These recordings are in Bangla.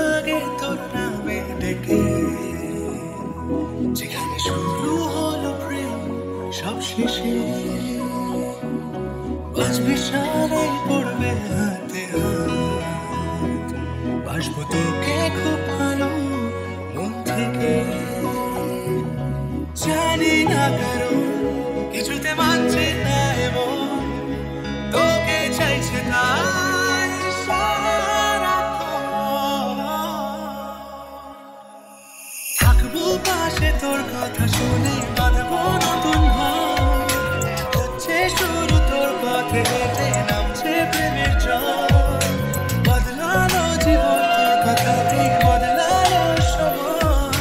লাগে তোর নামে ডেকে, যেখানে শুরু হলো প্রেম সব শেষে বাজবে সারাই পড়বে হাতে হাত। বাসবো তোকে খুব ভালো মন থেকে, জানি না কারণ কিছুতে মানছে না এমন, তোকে চাইছে তাই সারাক্ষণ। থাকবো পাশে তোর কথা শুনে, বাঁধবো নতুন ঘর, হচ্ছে শুরু তোর পথে হেঁটে নামছে প্রেমের ঝড়। বদলালো জীবন তোর কথাতেই, বদলালো সময়,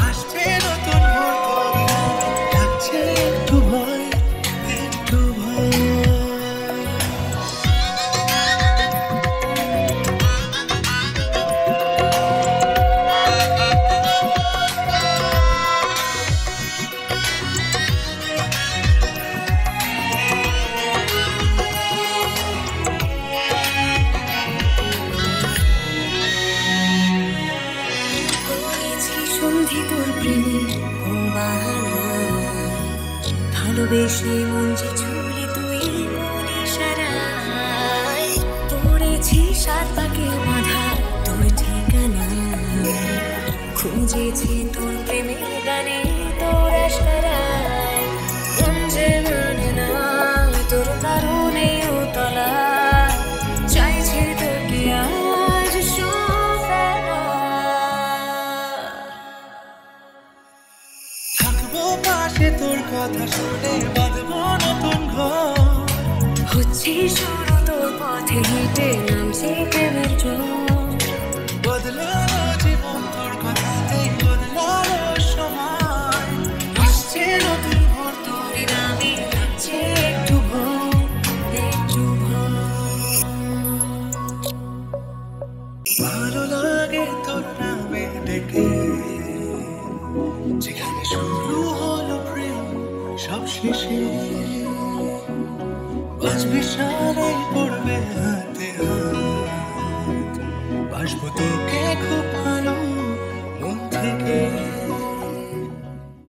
আসছে নতুন ভোর তোর নামে, লাগছে একটু ভয়, একটু ভয়। সন্ধি তোর প্রেমের বাহানায়, ভালোবেসে মন যে ছুঁলি তুই কোন ইশারায়, পড়েছি সাত পাকে বাঁধা তোর ঠিকানা, খুঁজেছি তোর প্রেমের গানে তোর আশকারায়, মন যে মানে না তোর কারণে উতলা, চাইছে তোকে আজ সোফারা। থাকবো পাশে তোর কথা শুনে, বাঁধবো নতুন ঘর, হচ্ছে শুরু তোর পথে হেঁটে নামছে প্রেমের ঝড়। বদলালো জীবন তোর কথাতেই, বদলালো সময়, আসছে নতুন ভোর তোর নামে, লাগছে একটু ভয়, একটু ভয়। ভালো লাগে তোর নামে ডেকে, যেখানে শুরু হলো প্রেম সব শেষে বাজবে সারাই পড়বে হাতে হাত। বাসবো তোকে খুব ভালো মন থেকে।